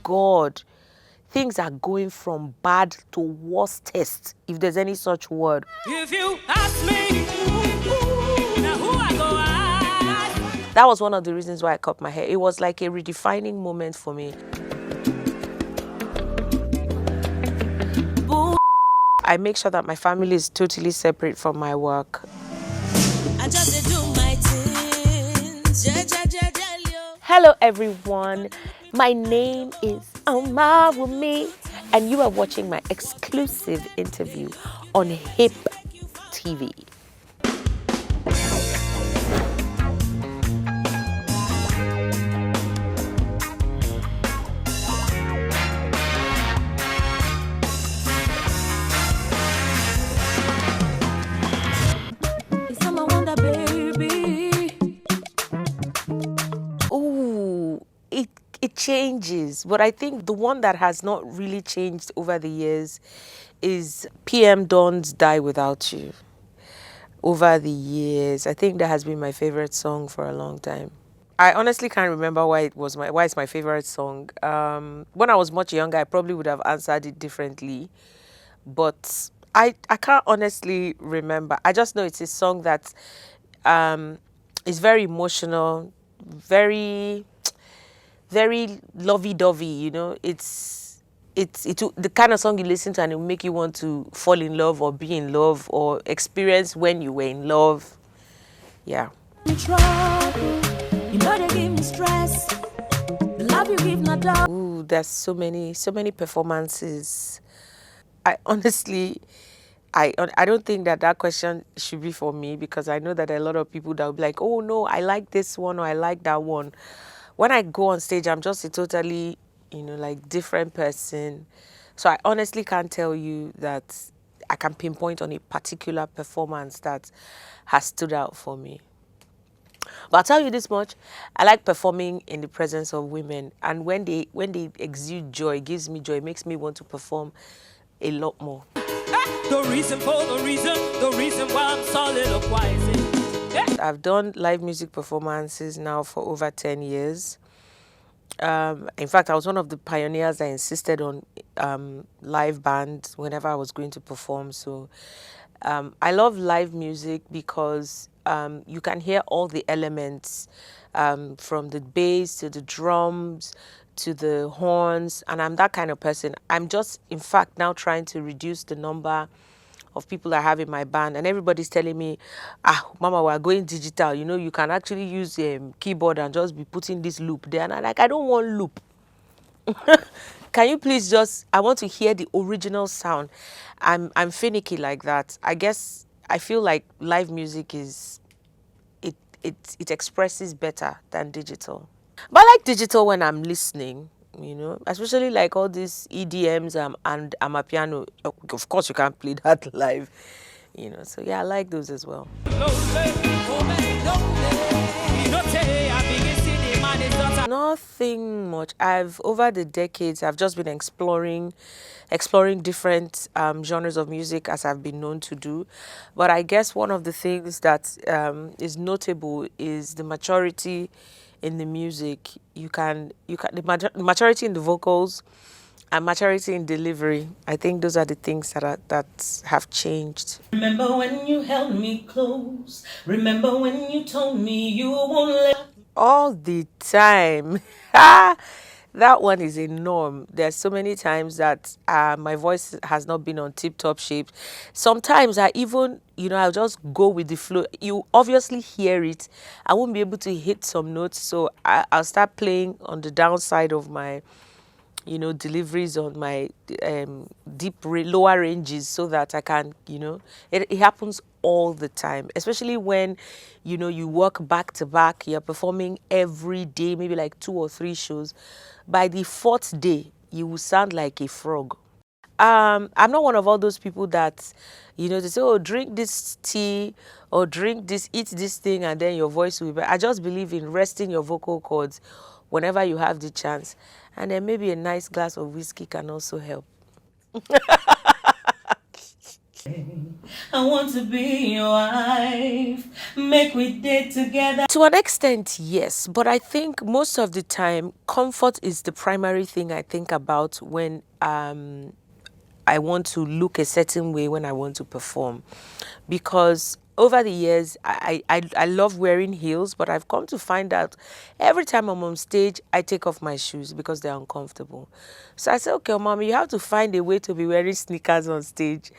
God, things are going from bad to worstest, if there's any such word. If you ask me, now who I go ask? That was one of the reasons why I cut my hair. It was like a redefining moment for me. I make sure that my family is totally separate from my work. I just do my things. Hello everyone, my name is OMAWUMI and you are watching my exclusive interview on HIP TV. It changes, but I think the one that has not really changed over the years is PM Dawn's Die Without You. Over the years, I think that has been my favorite song for a long time. I honestly can't remember why it's my favorite song. When I was much younger, I probably would have answered it differently, but I can't honestly remember. I just know it's a song that is very emotional, very lovey-dovey, you know. It's the kind of song you listen to and it will make you want to fall in love or be in love or experience when you were in love. Yeah. Ooh, there's so many performances. I honestly, I don't think that question should be for me, because I know that there are a lot of people that will be like, oh no, I like this one or I like that one. When I go on stage, I'm just a totally, like different person. So I honestly can't tell you that I can pinpoint on a particular performance that has stood out for me. But I'll tell you this much, I like performing in the presence of women. And when they exude joy, it gives me joy, it makes me want to perform a lot more. The reason why I'm soliloquizing. I've done live music performances now for over 10 years. In fact, I was one of the pioneers that insisted on live bands whenever I was going to perform. So I love live music because you can hear all the elements, from the bass to the drums to the horns, and I'm that kind of person. I'm just, in fact, now trying to reduce the number of people I have in my band, and everybody's telling me, Mama, we're going digital. You know, you can actually use a keyboard and just be putting this loop there. And I'm like, I don't want loop. Can you please I want to hear the original sound. I'm finicky like that. I guess I feel like live music it expresses better than digital. But I like digital when I'm listening, especially like all these EDMs and amapiano. Of course, you can't play that live, So yeah, I like those as well. Nothing much. Over the decades, I've just been exploring different genres of music, as I've been known to do. But I guess one of the things that is notable is the maturity in the music. The maturity in the vocals and maturity in delivery. I think those are the things that have changed. Remember when you held me close? Remember when you told me you won't let... All the time. That one is a norm. There's so many times that my voice has not been on tip-top shape. Sometimes I even, I'll just go with the flow. You obviously hear it. I won't be able to hit some notes, so I'll start playing on the downside of my, deliveries on my lower ranges, so that I can, it happens all the time, especially when, you work back to back, you're performing every day, maybe like 2 or 3 shows. By the 4th day, you will sound like a frog. I'm not one of all those people that, they say, oh, drink this tea or drink this, eat this thing, and then your voice will be better. I just believe in resting your vocal cords whenever you have the chance. And then maybe a nice glass of whiskey can also help. I want to be your wife, make we date together. To an extent, yes, but I think most of the time, comfort is the primary thing I think about when I want to look a certain way when I want to perform. Because over the years, I love wearing heels, but I've come to find out every time I'm on stage, I take off my shoes because they're uncomfortable. So I said, okay, mommy, you have to find a way to be wearing sneakers on stage.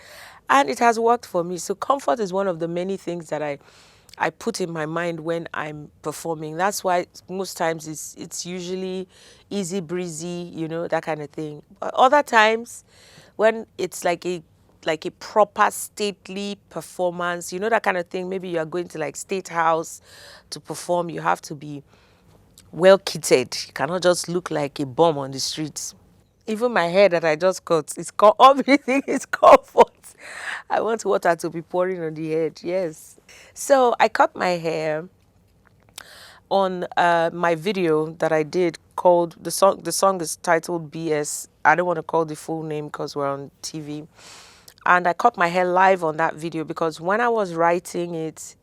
And it has worked for me. So comfort is one of the many things that I put in my mind when I'm performing. That's why most times it's usually easy breezy, that kind of thing. But other times when it's like a proper stately performance, that kind of thing. Maybe you are going to like State House to perform. You have to be well kitted. You cannot just look like a bum on the streets. Even my hair that I just cut, everything is comfort. I want water to be pouring on the head, yes. So I cut my hair on my video that I did called, the song is titled BS. I don't want to call the full name because we're on TV. And I cut my hair live on that video because when I was writing it,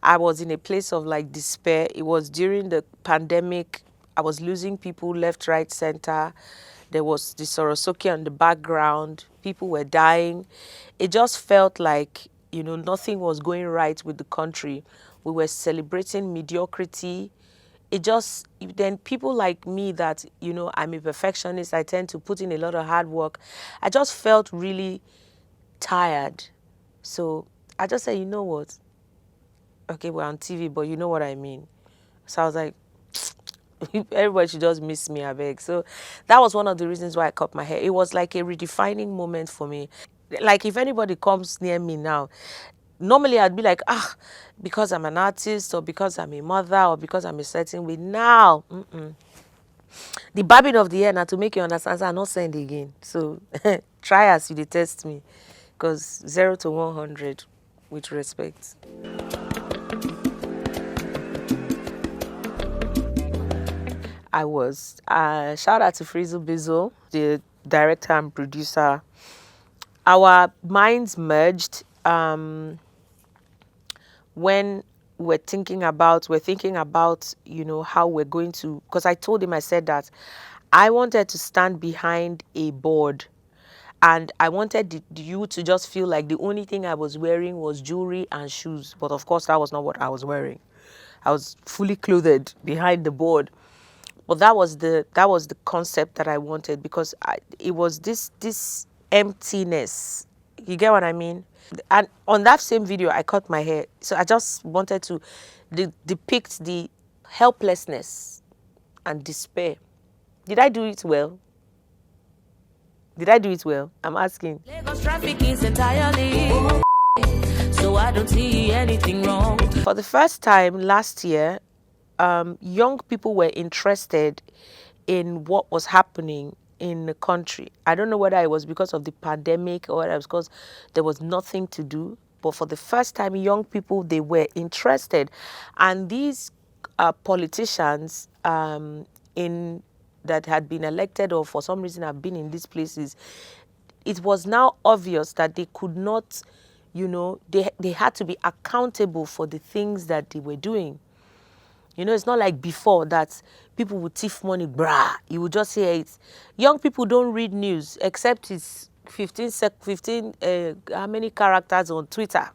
I was in a place of like despair. It was during the pandemic. I was losing people left, right, center. There was the Sorosoki on the background. People were dying. It just felt like, nothing was going right with the country. We were celebrating mediocrity. Then people like me that, I'm a perfectionist. I tend to put in a lot of hard work. I just felt really tired. So I just said, you know what? Okay, we're on TV, but you know what I mean. So I was like, everybody should just miss me, I beg. So that was one of the reasons why I cut my hair. It was like a redefining moment for me. Like if anybody comes near me now, normally I'd be like, because I'm an artist or because I'm a mother or because I'm a certain way. Now, the babbing of the hair now to make you understand, so I'm not saying it again. So try as you test me, because 0 to 100 with respect. I was. Shout out to Frizzle Bizzle, the director and producer. Our minds merged when we're thinking about, how we're going to, because I told him, I said that I wanted to stand behind a board and I wanted you to just feel like the only thing I was wearing was jewelry and shoes. But of course, that was not what I was wearing. I was fully clothed behind the board. But that was the concept that I wanted, because it was this emptiness. You get what I mean? And on that same video, I cut my hair. So I just wanted to depict the helplessness and despair. Did I do it well? Did I do it well? I'm asking. Lagos traffic is entirely, so I don't see anything wrong. For the first time last year, young people were interested in what was happening in the country. I don't know whether it was because of the pandemic or whether it was because there was nothing to do. But for the first time, young people, they were interested. And these politicians that had been elected or for some reason have been in these places, it was now obvious that they could not, they had to be accountable for the things that they were doing. It's not like before that people would thief money, brah. You would just hear it. Young people don't read news except it's 15, how many characters on Twitter.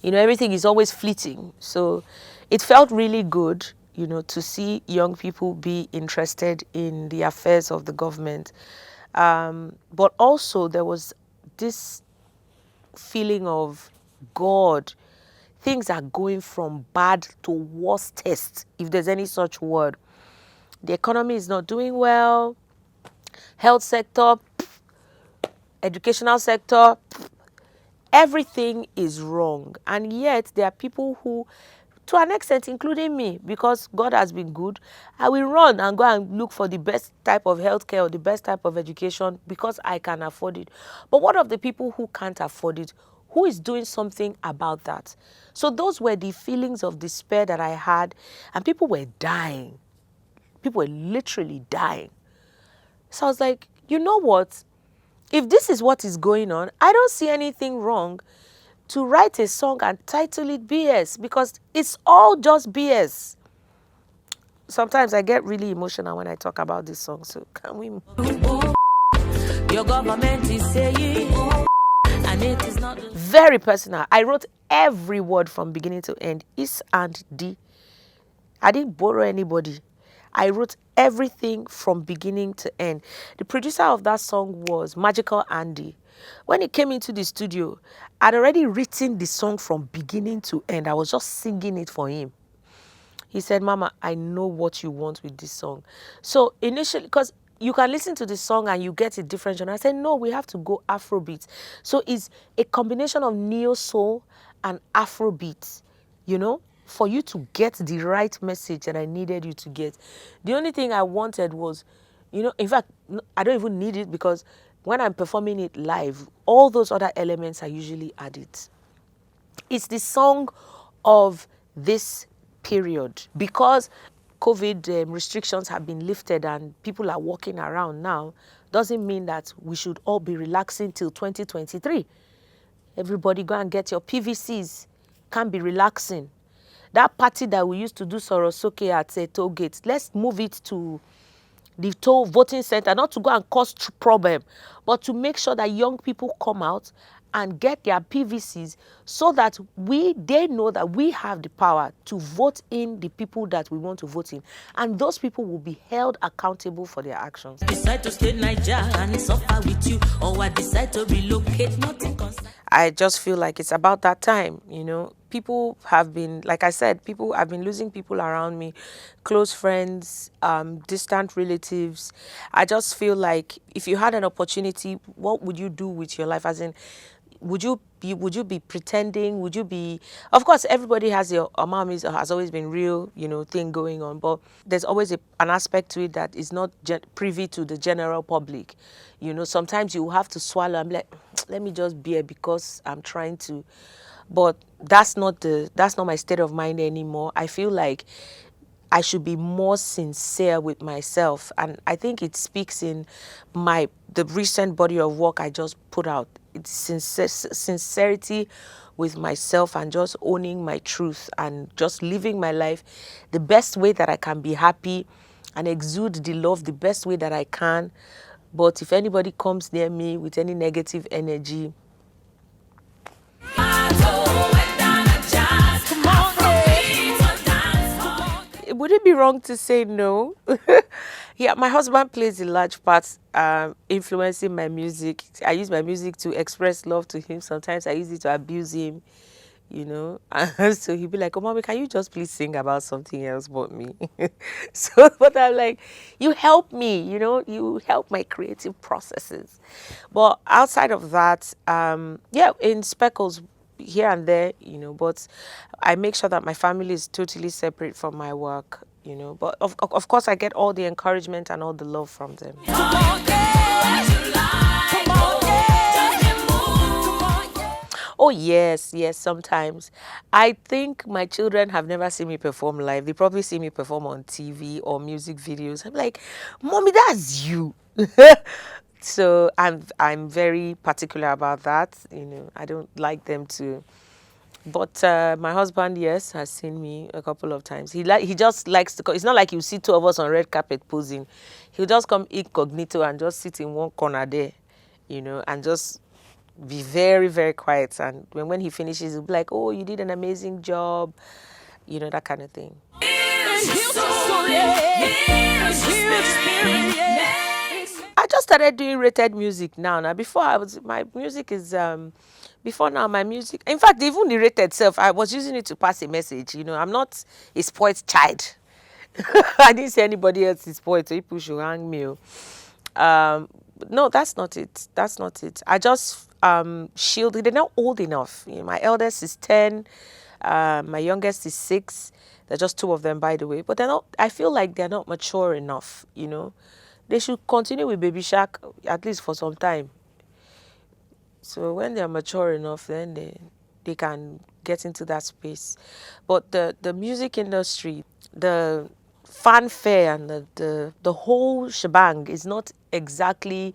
Everything is always fleeting. So it felt really good, to see young people be interested in the affairs of the government. But also there was this feeling of, God, things are going from bad to worstest, if there's any such word. The economy is not doing well. Health sector, educational sector, everything is wrong. And yet there are people who, to an extent, including me, because God has been good, I will run and go and look for the best type of healthcare or the best type of education because I can afford it. But what of the people who can't afford it? Who is doing something about that? So those were the feelings of despair that I had, and people were dying. People were literally dying. So I was like, you know what? If this is what is going on, I don't see anything wrong to write a song and title it BS, because it's all just BS. Sometimes I get really emotional when I talk about this song, so can we move? Your government is saying, and it is not very personal. I wrote every word from beginning to end, is and D. I didn't borrow anybody. I wrote everything from beginning to end. The producer of that song was Magical Andy. When he came into the studio, I'd already written the song from beginning to end. I was just singing it for him. He said, Mama, I know what you want with this song. So initially, because you can listen to the song and you get a different genre. I said, no, we have to go Afrobeat. So it's a combination of neo soul and Afrobeat, you know, for you to get the right message that I needed you to get. The only thing I wanted was, you know, in fact, I don't even need it, because when I'm performing it live, all those other elements are usually added. It's the song of this period, because COVID restrictions have been lifted and people are walking around now. Doesn't mean that we should all be relaxing till 2023. Everybody go and get your PVCs. Can't be relaxing. That party that we used to do Sorosoke at a toll gate, let's move it to the toll voting center, not to go and cause problem, but to make sure that young people come out and get their PVCs, so that they know that we have the power to vote in the people that we want to vote in, and those people will be held accountable for their actions. Decide to stay in Nigeria and suffer with you, or I decide to relocate, nothing constant. I just feel like it's about that time, you know. People have been, like I said, people have been losing people around me, close friends, distant relatives. I just feel like if you had an opportunity, what would you do with your life? As in, would you be pretending? Would you be, of course, everybody has your OMAWUMI has always been real, you know, thing going on, but there's always an aspect to it that is not privy to the general public. You know, sometimes you have to swallow and be like, let me just bear because I'm trying to, but that's not my state of mind anymore. I feel like I should be more sincere with myself, and I think it speaks in the recent body of work I just put out. It's sincerity with myself, and just owning my truth and just living my life the best way that I can be happy and exude the love the best way that I can. But if anybody comes near me with any negative energy, would it be wrong to say no? Yeah, my husband plays a large part influencing my music. I use my music to express love to him. Sometimes I use it to abuse him, you know. So he'd be like, oh, Mommy, can you just please sing about something else but me? So, but I'm like, you help me, you know, you help my creative processes. But outside of that, yeah, in speckles, here and there, you know, but I make sure that my family is totally separate from my work, you know, but of course I get all the encouragement and all the love from them. Oh yes, yes, sometimes. I think my children have never seen me perform live. They probably see me perform on TV or music videos. I'm like, Mommy, that's you. So I'm very particular about that. You know, I don't like them to. But my husband, yes, has seen me a couple of times. He just likes to. It's not like you see two of us on red carpet posing. He'll just come incognito and just sit in one corner there, you know, and just be very, very quiet. And when he finishes, he'll be like, "Oh, you did an amazing job," you know, that kind of thing. I just started doing rated music now. Now, before my music is before now my music. In fact, even the rated itself, I was using it to pass a message. You know, I'm not a spoiled child. I didn't see anybody else is spoiled, so people should hang me. No, that's not it. That's not it. I just shielded. They're not old enough. You know, my eldest is 10. My youngest is 6. They're just 2 of them, by the way. But they're not. I feel like they're not mature enough. You know, they should continue with Baby Shark at least for some time. So when they're mature enough, then they can get into that space. But the music industry, the fanfare and the whole shebang is not exactly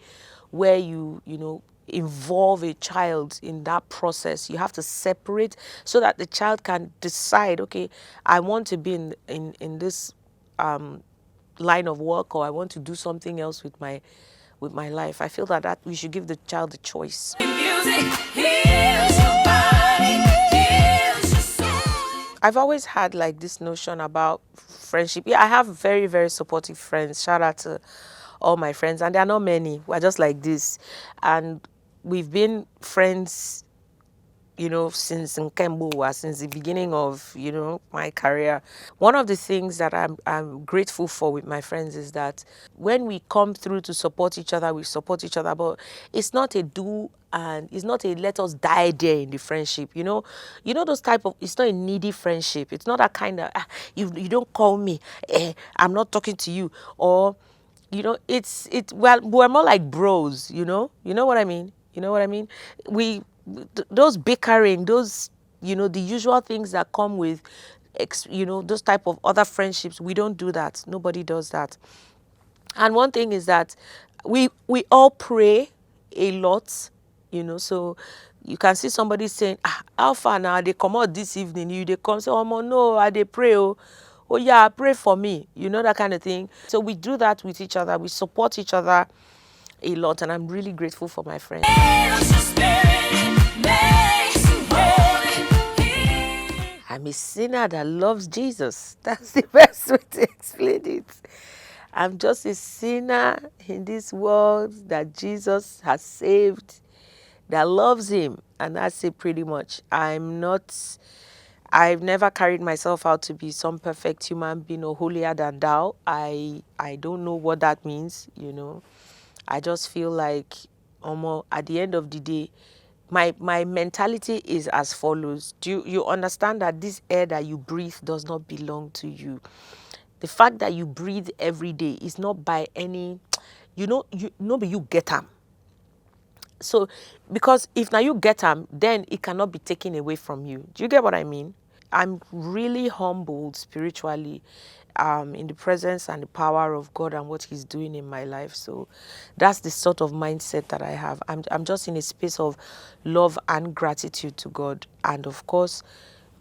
where you know, involve a child in that process. You have to separate so that the child can decide, okay, I want to be in this line of work, or I want to do something else with my life. I feel that we should give the child the choice. Music heals your body, heals your soul. I've always had like this notion about friendship. Yeah, I have very, very supportive friends. Shout out to all my friends, and there are not many. We're just like this, and we've been friends, you know, since Nkembuwa, since the beginning of, you know, my career. One of the things that I'm grateful for with my friends is that when we come through to support each other, we support each other, but it's not a do and it's not a let us die there in the friendship, you know. You know those type of, it's not a needy friendship. It's not that kind of, you don't call me, I'm not talking to you, or, you know, well, we're more like bros, you know what I mean? You know what I mean? Those bickering, those, you know, the usual things that come with, you know, those type of other friendships, we don't do that. Nobody does that. And one thing is that we all pray a lot, you know, so you can see somebody saying, how far now they come out this evening, they come say, oh no, they pray, oh yeah, pray for me, you know, that kind of thing. So we do that with each other, we support each other a lot, and I'm really grateful for my friends. I'm a sinner that loves Jesus. That's the best way to explain it. I'm just a sinner in this world that Jesus has saved, that loves him. And that's it pretty much. I've never carried myself out to be some perfect human being or holier than thou. I don't know what that means, you know. I just feel like, at the end of the day, my mentality is as follows. Do you understand that this air that you breathe does not belong to you? The fact that you breathe every day is not by any, but you get them. So, because if now you get them, then it cannot be taken away from you. Do you get what I mean? I'm really humbled spiritually in the presence and the power of God and what he's doing in my life. So that's the sort of mindset that I have. I'm just in a space of love and gratitude to God. And of course,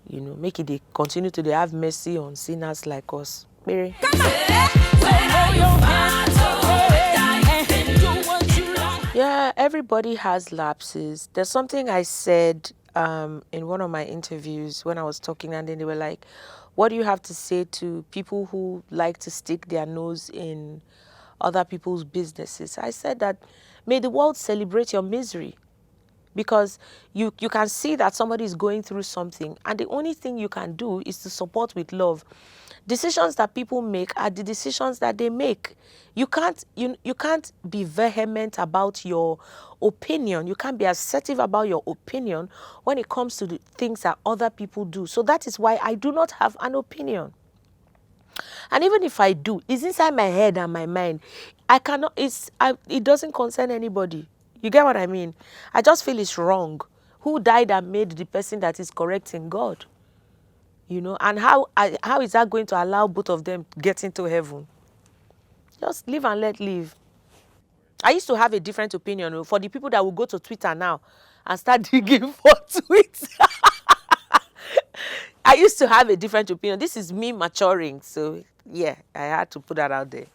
you know, make it they continue to have mercy on sinners like us. Mary. Yeah, everybody has lapses. There's something I said in one of my interviews when I was talking, and then they were like, what do you have to say to people who like to stick their nose in other people's businesses? I said that may the world celebrate your misery, because you can see that somebody is going through something, and the only thing you can do is to support with love. Decisions that people make are the decisions that they make. You can't be vehement about your opinion. You can't be assertive about your opinion when it comes to the things that other people do. So that is why I do not have an opinion. And even if I do, it's inside my head and my mind. It doesn't concern anybody. You get what I mean? I just feel it's wrong. Who died and made the person that is correcting? God. You know, and how is that going to allow both of them get into heaven? Just live and let live. I used to have a different opinion for the people that will go to Twitter now and start digging for tweets. I used to have a different opinion. This is me maturing. So, yeah, I had to put that out there.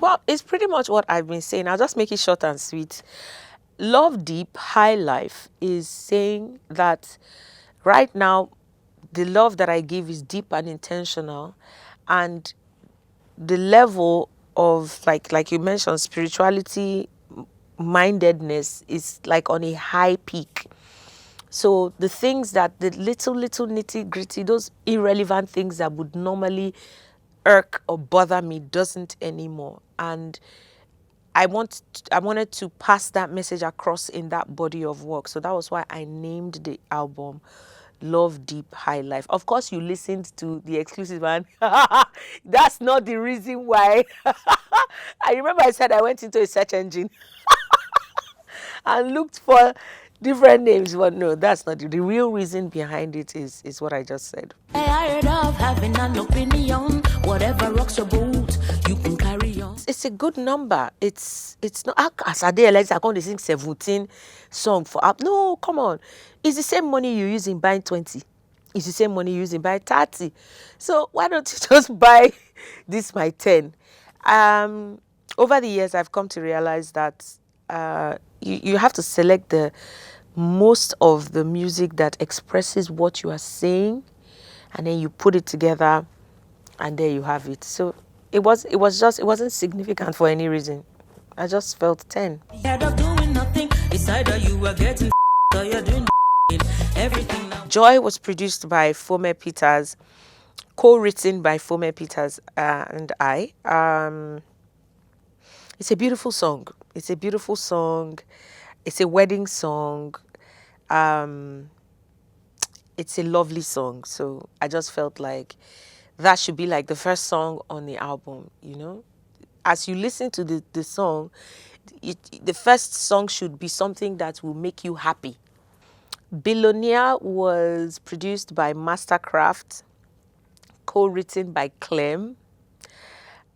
Well, it's pretty much what I've been saying. I'll just make it short and sweet. Love Deep High Life is saying that right now, the love that I give is deep and intentional, and the level of, like you mentioned, spirituality, mindedness is like on a high peak. So the things that, the little nitty gritty, those irrelevant things that would normally irk or bother me doesn't anymore. And I wanted to pass that message across in that body of work. So that was why I named the album Love Deep High Life. Of course, you listened to the exclusive, and that's not the reason why. I remember I said I went into a search engine and looked for different names, but no, that's not the real reason behind it. Is what I just said. Tired of having an opinion, whatever rocks your boat, you can carry on. It's a good number. It's not as I did like I can't sing 17 song for app. No, come on. It's the same money you use in buying 20. It's the same money you use in buying 30. So why don't you just buy this my 10? Over the years I've come to realize that you have to select the most of the music that expresses what you are saying, and then you put it together, and there you have it. So it wasn't significant for any reason. I just felt 10. Instead of doing nothing, it's either you are getting or you're doing everything now. Joy was produced by Fome Peters, co-written by Fome Peters and I. It's a beautiful song. It's a beautiful song. It's a wedding song. It's a lovely song. So I just felt like that should be like the first song on the album, you know? As you listen to the song, the first song should be something that will make you happy. Billionaire was produced by Mastercraft, co-written by Clem.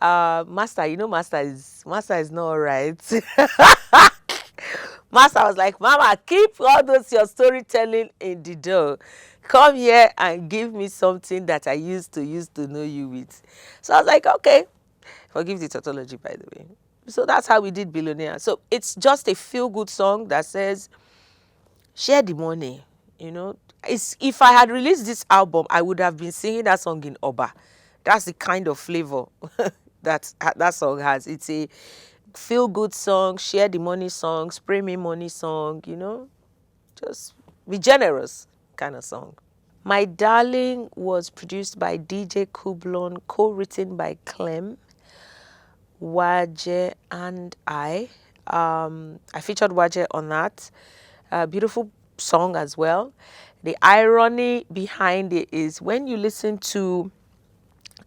Master is not all right. Master was like, Mama, keep all those your storytelling in the door. Come here and give me something that I used to know you with. So I was like, okay. Forgive the tautology, by the way. So that's how we did Billionaire. So it's just a feel-good song that says, share the money, you know. If I had released this album, I would have been singing that song in Oba. That's the kind of flavor that song has. It's a feel-good song, share the money song, spray me money song, you know. Just be generous kind of song. My Darling was produced by DJ Kublon, co-written by Clem, Waje, and I. I featured Waje on that. Beautiful song as well. The irony behind it is when you listen to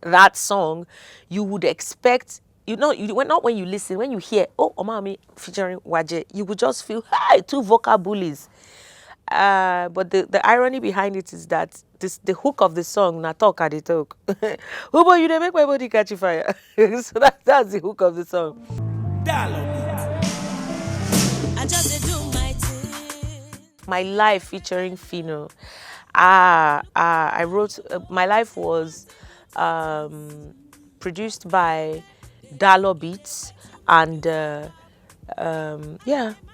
that song, you would expect, not when you listen, when you hear, oh, OMAWUMI featuring Waje, you would just feel, hey, two vocal bullies. But the irony behind it is that the hook of the song, na talk at the talk. Who boy, you dey make my body catch fire. So that's the hook of the song. I just do my thing. My Life featuring Fino. I wrote, My Life was produced by Dalo Beats, and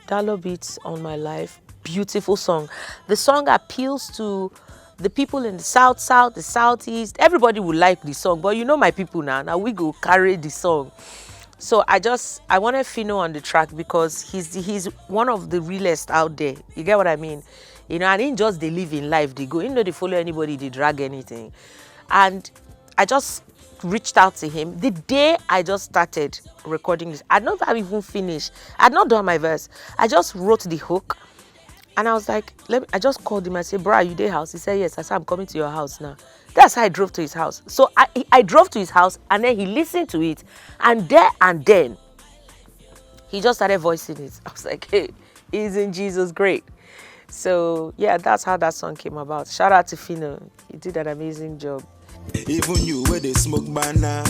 Dalo Beats on My Life. Beautiful song. The song appeals to the people in the south, the southeast. Everybody would like the song, but you know my people now we go carry the song. So I wanted Fino on the track because he's one of the realest out there. You get what I mean? You know, and he just they live in life. They go, you know, they follow anybody, they drag anything. And I just reached out to him the day I just started recording this. I'd not even finished. I'd not done my verse. I just wrote the hook. And I was like, I just called him and said, bro, are you there house? He said, yes. I said, I'm coming to your house now. That's how I drove to his house. So I drove to his house, and then he listened to it. And there and then, he just started voicing it. I was like, hey, isn't Jesus great? So, yeah, that's how that song came about. Shout out to Fino. He did an amazing job. Even you where they smoke banana,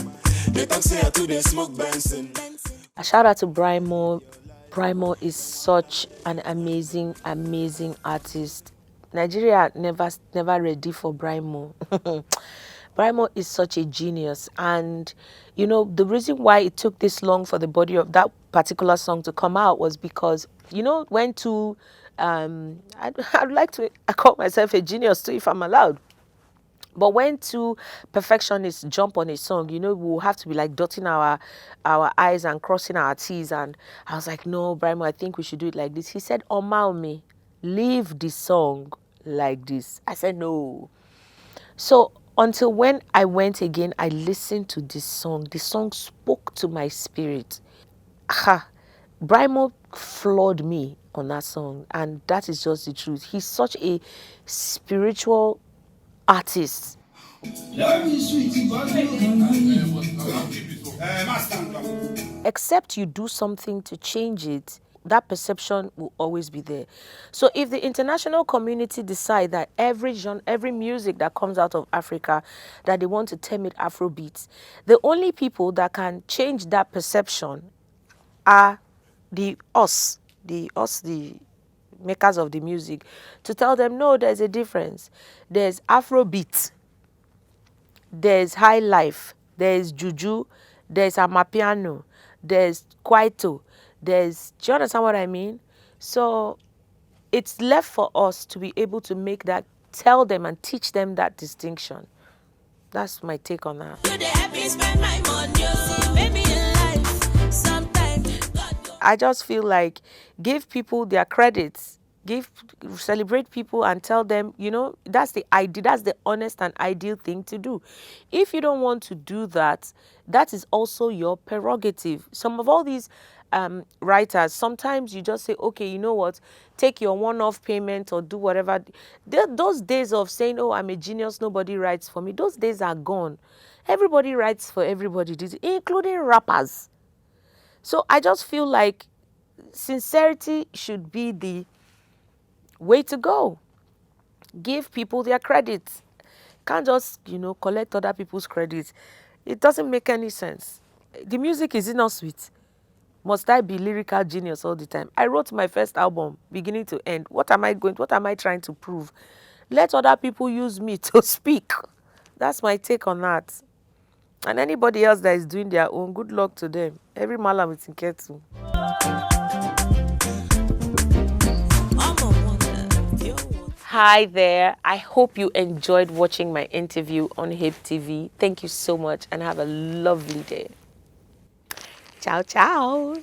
they talk say to they smoke Benson. A shout out to Brymo. Brymo is such an amazing artist. Nigeria never ready for Brymo. Brymo is such a genius, and you know the reason why it took this long for the body of that particular song to come out was because when two I'd like to call myself a genius too if I'm allowed. But when two perfectionists jump on a song, we'll have to be like dotting our I's and crossing our T's. And I was like, no, Brimo, I think we should do it like this. He said, OMAWUMI, leave the song like this. I said, no. So until when I went again, I listened to this song. The song spoke to my spirit. Brimo floored me on that song, and that is just the truth. He's such a spiritual artist. Except you do something to change it, that perception will always be there. So if the international community decide that every genre, every music that comes out of Africa, that they want to term it Afrobeats, the only people that can change that perception are the makers of the music, to tell them, no, there's a difference. There's Afrobeat, there's high life, there's juju, there's amapiano, there's kwaito, do you understand what I mean? So it's left for us to be able to make that, tell them and teach them that distinction. That's my take on that. I just feel like give people their credits, celebrate people and tell them, that's the idea, that's the honest and ideal thing to do. If you don't want to do that, that is also your prerogative. Some of all these writers, sometimes you just say, okay, you know what, take your one-off payment or do whatever. Those days of saying, oh, I'm a genius, nobody writes for me, those days are gone. Everybody writes for everybody, including rappers. So I just feel like sincerity should be the way to go. Give people their credits. Can't just, collect other people's credits. It doesn't make any sense. The music is not sweet. Must I be lyrical genius all the time? I wrote my first album, beginning to end. What am I trying to prove? Let other people use me to speak. That's my take on that. And anybody else that is doing their own, good luck to them. Every malam is in ketu. Hi there. I hope you enjoyed watching my interview on Hip TV. Thank you so much and have a lovely day. Ciao, ciao.